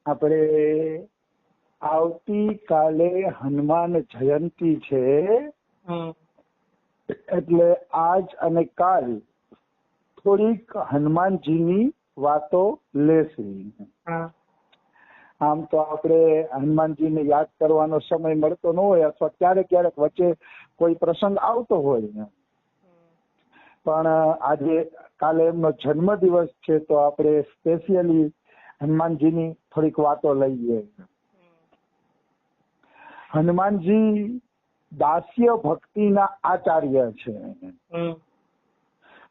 આપણે આવતીકાલે હનુમાન જયંતી છે, એટલે આજ અને કાલ થોડીક હનુમાનજીની વાતો લેશી. આમ તો આપણે હનુમાનજીને યાદ કરવાનો સમય મળતો ન હોય, અથવા ક્યારેક ક્યારેક વચ્ચે કોઈ પ્રસંગ આવતો હોય, પણ આજે કાલે એમનો જન્મ દિવસ છે તો આપણે સ્પેશિયલી હનુમાનજીની થોડીક વાતો લઈએ. હનુમાનજી દાસ્ય ભક્તિના આચાર્ય છે.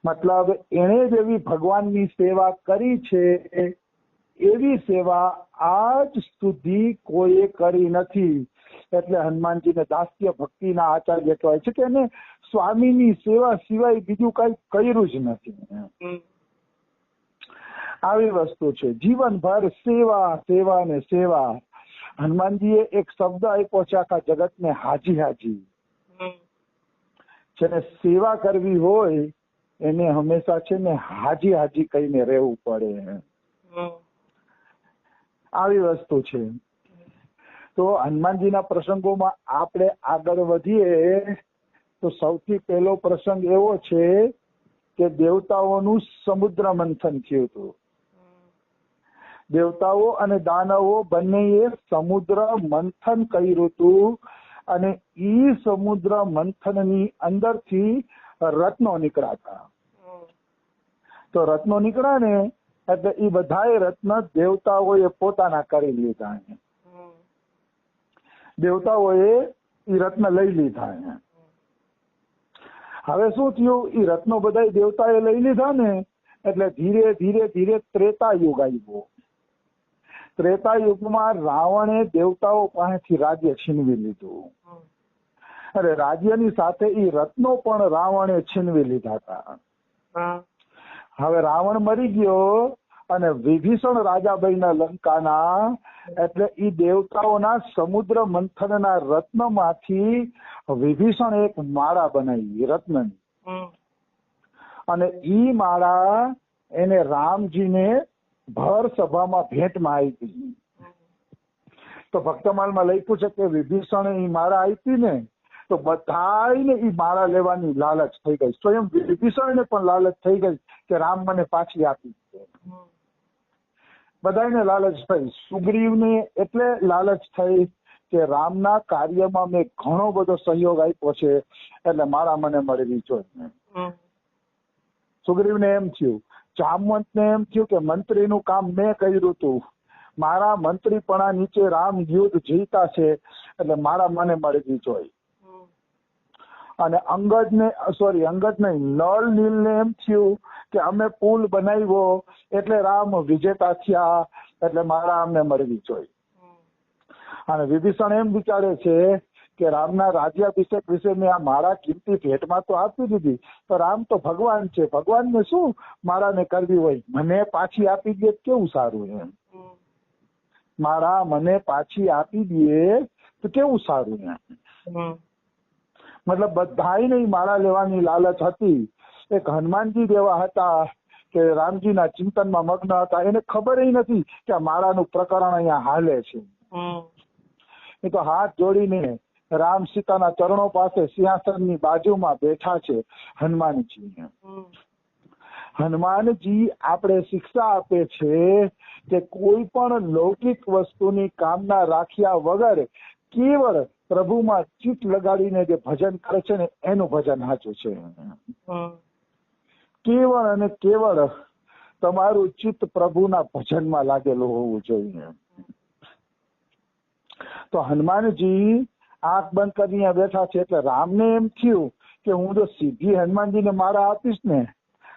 મતલબ એણે જેવી ભગવાનની સેવા કરી છે એવી સેવા આજ સુધી કોઈએ કરી નથી. એટલે હનુમાનજીને દાસ્ય ભક્તિના આચાર્ય કહેવાય છે કે એને સ્વામીની સેવા સિવાય બીજું કઈ કર્યું જ નથી. આવી વસ્તુ છે, જીવનભર સેવા સેવા ને સેવા. હનુમાનજીએ એક શબ્દ આપ્યો છે આખા જગતને, હાજી હાજી. જેને સેવા કરવી હોય એને હંમેશા છે ને હાજી હાજી કહીને રહેવું પડે. આવી વસ્તુ છે. તો હનુમાનજીના પ્રસંગોમાં આપણે આગળ વધીએ તો સૌથી પહેલો પ્રસંગ એવો છે કે દેવતાઓનું સમુદ્ર મંથન થયું હતું. દેવતાઓ અને દાનવો બંનેએ સમુદ્ર મંથન કર્યું હતું, અને ઈ સમુદ્ર મંથનની અંદરથી રત્નો નીકળ્યા હતા. તો રત્નો નીકળ્યા ને એટલે એ બધાએ રત્ન દેવતાઓએ પોતાના કરી લીધા. દેવતાઓએ ઈ રત્ન લઈ લીધા. હવે શું થયું, ઈ રત્નો બધા દેવતાએ લઈ લીધા ને એટલે ધીરે ધીરે ધીરે ત્રેતા યુગ આવ્યો. ત્રેતા યુગમાં રાવણે દેવતાઓ પાસેથી રાજ્ય છીનવી લીધું. અરે રાજ્યની સાથે ઈ રત્નો પણ રાવણે છીનવી લીધા હતા. હવે રાવણ મરી ગયો અને વિભીષણ રાજા બન્યા લંકાના. એટલે ઈ દેવતાઓના સમુદ્ર મંથનના રત્નમાંથી વિભીષણ એક માળા બનાવી રત્નની, અને ઈ માળા એને રામજીને ભર સભામાં ભેટમાં આપી. તો ભક્તમાલમાં લખ્યું છે કે વિભીષણે ઈ માળા આપી ને તો બધાને ઈ માળા લેવાની લાલચ થઈ ગઈ. સ્વયં વિભીષણને પણ લાલચ થઈ ગઈ કે રામ મને પાછી આપી. બધાને લાલચ થઈ. સુગ્રીવને એટલે લાલચ થઈ કે રામના કાર્યમાં મેં ઘણો બધો સહયોગ આપ્યો છે એટલે મારા મને મળવી જોઈએ. સુગ્રીવને એમ થયું. જામવંતને એમ થયું કે મંત્રીનું કામ મેં કર્યું હતું, મારા મંત્રીપણા નીચે રામ યુદ્ધ જીતા છે એટલે મારા મને મળવી જોઈએ. અને અંગદ નહીં, નળ નીલને એમ થયું કે અમે પુલ બનાવ્યો એટલે રામ વિજેતા થયા એટલે મારા અમને મળવી જોઈએ. અને વિભીષણ એમ વિચારે છે કે રામના રાજ્યાભિષેક વિશે મેં આ મારા કિંમતી ભેટમાં તો આપી દીધી, તો રામ તો ભગવાન છે, ભગવાનને શું મારાને કરવી હોય, મને પાછી આપી દે કેવું સારું. એમ મારા મને પાછી આપી દે તો કેવું સારું. એમ મતલબ બધાને માળા લેવાની લાલચ હતી. એક હનુમાનજી જેવા હતા કે રામજીના ચિંતનમાં મગ્ન હતા, એને ખબર નથી કે આ માળાનું પ્રકરણ અહીંયા હાલે છે. એ તો હાથ જોડીને રામ સીતાના ચરણો પાસે સિંહાસનની બાજુમાં બેઠા છે હનુમાનજી. હનુમાનજી આપણે શિક્ષા આપે છે કે કોઈ પણ લૌકિક વસ્તુની કામના રાખ્યા વગર કેવળ પ્રભુમાં ચિત્ત લગાડીને જે ભજન કરે છે ને એનું ભજન સાચું છે. કેવળ અને કેવળ તમારું ચિત્ત પ્રભુના ભજનમાં લાગેલું હોવું જોઈએ. તો હનુમાનજી આંખ બંધ કરીને બેઠા છે એટલે રામને એમ થયું કે હું જો સીધી હનુમાનજીને મારા આપીશ ને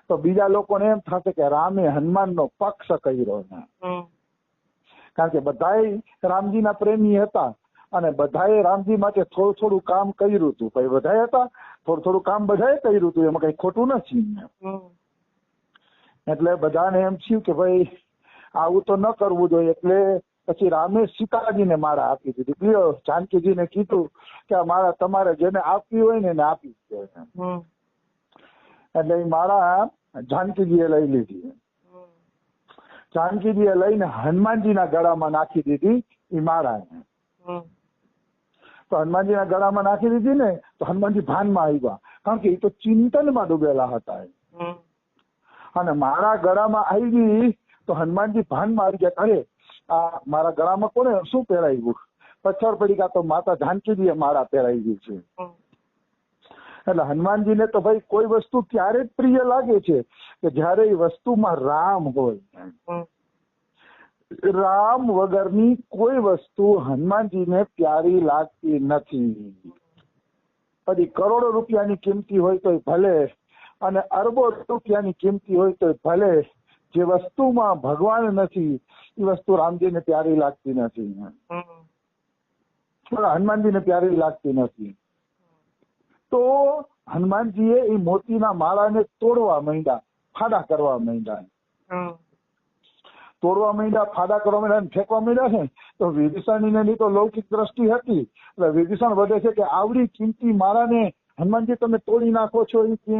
તો બીજા લોકોને એમ થશે કે રામે હનુમાનનો પક્ષ કર્યો. કારણ કે બધાએ રામજીના પ્રેમી હતા અને બધાએ રામજી માટે થોડું થોડું કામ કર્યું હતું. ભાઈ બધાએ હતા, થોડું થોડું કામ બધાએ કર્યું હતું, એમાં કઈ ખોટું નથી. એટલે બધાને એમ થયું કે ભાઈ આવું તો ન કરવું જોઈએ. એટલે પછી રામે સીતાજીને માળા આપી દીધી. જાનકીજીને કીધું કે આ માળા તમારે જેને આપવી હોય ને એને આપી દે. એટલે એ માળા જાનકીજીએ લઈ લીધી. જાનકીજીએ લઈને હનુમાનજીના ગળામાં નાખી દીધી એ માળાને. તો હનુમાનજીના ગળામાં નાખી દીધી ને તો હનુમાનજી ભાનમાં આવ્યા, કારણ કે એ તો ચિંતનમાં ડૂબેલા હતા. અને મારા ગળામાં આવી તો હનુમાનજી ભાનમાં આવી ગયા, અરે આ મારા ગળામાં કોને શું પહેરાવ્યું? પથ્થર પડી ગયા તો માતા જાનકીજીએ માળા પહેરાવી છે. એટલે હનુમાનજીને તો ભાઈ કોઈ વસ્તુ ત્યારે જ પ્રિય લાગે છે કે જયારે એ વસ્તુમાં રામ હોય. રામ વગરની કોઈ વસ્તુ હનુમાનજીને પ્યારી લાગતી નથી. પછી કરોડો રૂપિયાની કિંમતી હોય તો ભલે, અને અરબો રૂપિયાની કિંમતી હોય તો ભલે, જે વસ્તુમાં ભગવાન નથી એ વસ્તુ રામજીને પ્યારી લાગતી નથી, હનુમાનજીને પ્યારી લાગતી નથી. તો હનુમાનજીએ એ મોતીના માળાને તોડવા માંડ્યા, ફાડા કરવા માંડ્યા. તોડવા માંડ્યા, ફાડા કરવા માંડ્યા, ફેંકવા માંડ્યા છે. તો વિભીષણની તો લૌકિક દ્રષ્ટિ હતી એટલે વિભીષણ વધે છે કે આવડી કિંમતી માળાને હનુમાનજી તમે તોડી નાખો છો. એ કે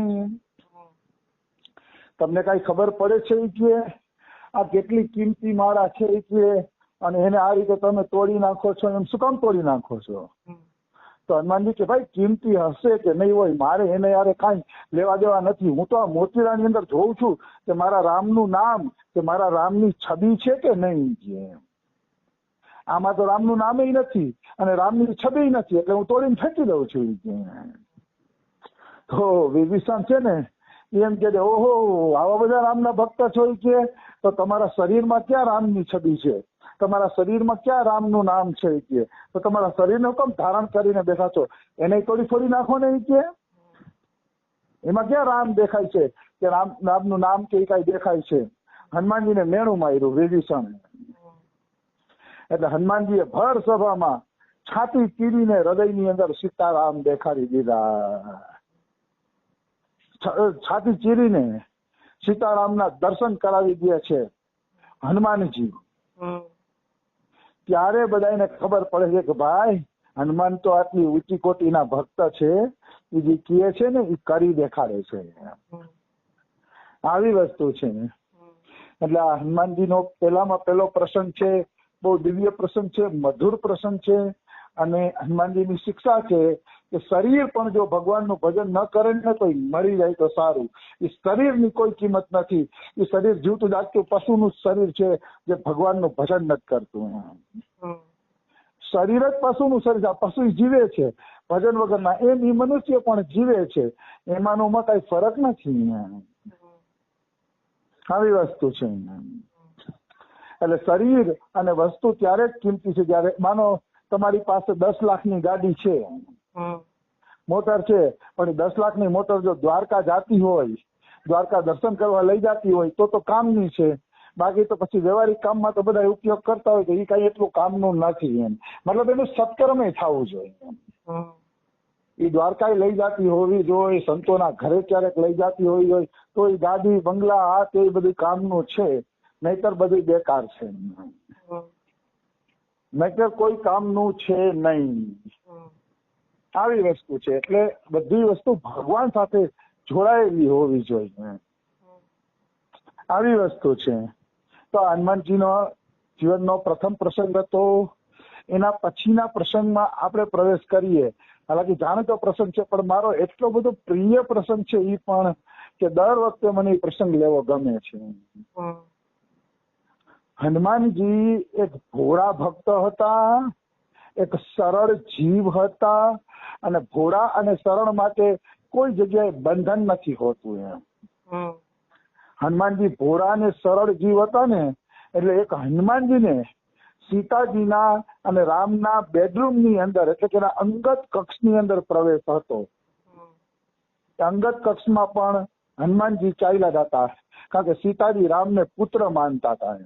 તમને કઈ ખબર પડે છે? એ કે આ કેટલી કિંમતી માળા છે એ કે, અને એને આ રીતે તમે તોડી નાખો છો, એમ શું કામ તોડી નાખો છો? તો હનુમાનજી કે ભાઈ કિંમતી હશે કે નહીં હોય, મારે એને યારે કાંઈ લેવા દેવા નથી. હું તો આ મોતીરાની અંદર જોઉં છું કે મારા રામનું નામ, કે મારા રામની છબી છે કે નહીં. આમાં તો રામનું નામે નથી અને રામની છબી નથી, એટલે હું તોડીને ફેંકી દઉં છું. તો વિભીષણ છે ને એમ કે ઓહો આવા બધા રામના ભક્ત છો કે, તો તમારા શરીરમાં ક્યાં રામની છબી છે? તમારા શરીરમાં ક્યાં રામનું નામ છે? કે તો તમારા શરીરને કેમ ધારણ કરીને બેઠા છો? એને તોડી ફોડી નાખો ને. કે એમાં ક્યાં રામ દેખાય છે કે રામનું નામ કે કઈ દેખાય છે? હનુમાનજીને મેણું માર્યું વિભીષણ. એટલે હનુમાનજીએ ભર સભામાં છાતી ચીરીને હૃદયની અંદર સીતારામ દેખાડી દીધા. છાતી ચીરીને સીતારામના દર્શન કરાવી દે છે હનુમાનજી. ત્યારે બધાને ખબર પડે છે કે ભાઈ હનુમાન તો આટલી ઊંચી કોટીના ભક્ત છે, એ જે કહે છે ને એ કરી દેખાડે છે. આવી વસ્તુ છે. એટલે આ હનુમાનજીનો પહેલામાં પહેલો પ્રસંગ છે, બહુ દિવ્ય પ્રસંગ છે, મધુર પ્રસંગ છે. અને હનુમાનજીની શિક્ષા છે કે શરીર પણ જો ભગવાનનું ભજન ન કરે ને તો મરી જાય તો સારું. એ શરીરની કોઈ કિંમત નથી. એ શરીર જીવતું જાગતું પશુનું શરીર છે જે ભગવાનનું ભજન નથી કરતું. શરીર જ પશુનું શરીર, પશુ જીવે છે ભજન વગરના, એમ એ મનુષ્ય પણ જીવે છે, એમાંમાં કઈ ફરક નથી. આવી વસ્તુ છે. એટલે શરીર અને વસ્તુ ત્યારે જ કિંમતી છે જયારે માનો તમારી પાસે 10 લાખની ગાડી છે, મોટર છે, પણ 10 લાખની મોટર જો દ્વારકા જાતી હોય, દ્વારકા દર્શન કરવા લઈ જતી હોય તો કામની છે. બાકી તો પછી વ્યવહારિક કામમાં તો બધા ઉપયોગ કરતા હોય તો એ કઈ એટલું કામનું નથી. એમ મતલબ એનું સત્કર્મે થવું જોઈએ. એ દ્વારકા લઈ જતી હોવી જોઈએ, સંતોના ઘરે ક્યારેક લઈ જતી હોવી જોઈએ તો એ ગાડી બંગલા આ તે બધું કામનું છે, નહીતર બધું બેકાર છે. નહીતર કોઈ કામનું છે નહીં. આવી વસ્તુ છે. એટલે બધી વસ્તુ ભગવાન સાથે જોડાયેલી હોવી જોઈએ. આવી વસ્તુ છે. તો હનુમાનજીનો જીવનનો પ્રથમ પ્રસંગ હતો. એના પછીના પ્રસંગમાં આપણે પ્રવેશ કરીએ. હાલાકી જાણીતો પ્રસંગ છે, પણ મારો એટલો બધો પ્રિય પ્રસંગ છે એ પણ કે દર વખતે મને એ પ્રસંગ લેવો ગમે છે. હનુમાનજી એક ભોળા ભક્ત હતા, એક સરળ જીવ હતા, અને ભોળા અને સરળ માટે કોઈ જગ્યાએ બંધન નથી હોતું. એમ હનુમાનજી ભોળા અને સરળ જીવ હતા ને, એટલે એક હનુમાનજીને સીતાજીના અને રામના બેડરૂમની અંદર, એટલે કે અંગત કક્ષની અંદર પ્રવેશ હતો. અંગત કક્ષમાં પણ હનુમાનજી ચાલ્યા જતા, કારણ કે સીતાજી રામને પુત્ર માનતા હતા.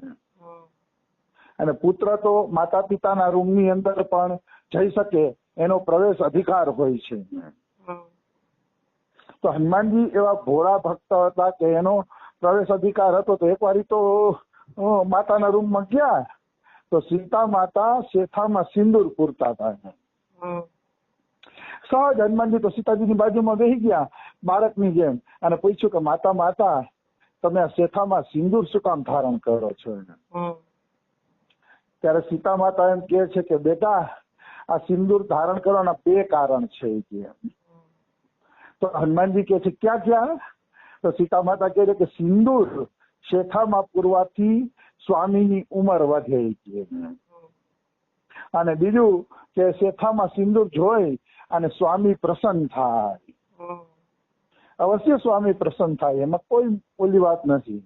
અને પુત્ર તો માતા પિતાના રૂમની અંદર પણ જઈ શકે, એનો પ્રવેશ અધિકાર હોય છે. તો હનુમાનજી એવા ભોળા ભક્ત હતા કે એનો પ્રવેશ અધિકાર હતો. તો એક વાર તો માતાના રૂમમાં ગયા તો સીતા માતા શેથામાં સિંદૂર પૂરતા હતા. સહજ હનુમાનજી તો સીતાજીની બાજુમાં બેસી ગયા બાળકની જેમ, અને પૂછ્યું કે માતા તમે આ શેથામાં સિંદૂર શું કામ ધારણ કરો છો? ત્યારે સીતા માતા એમ કહે છે કે બેટા, આ સિંદૂર ધારણ કરવાના 2 કારણ છે કે. તો હનુમાનજી કહે છે ક્યાં ક્યાં? તો સીતા માતા કહે છે કે સિંદૂર શેથામાં પૂરવાથી સ્વામીની ઉંમર વધે છે, અને બીજું કે શેથામાં સિંદૂર જોઈ અને સ્વામી પ્રસન્ન થાય. અવશ્ય સ્વામી પ્રસન્ન થાય, એમાં કોઈ ઓલી વાત નથી.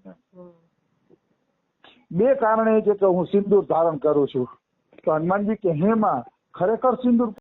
2 કારણ એ છે કે હું સિંદૂર ધારણ કરું છું. તો હનુમાનજી કે હેમાં ખરેખર સિંદૂર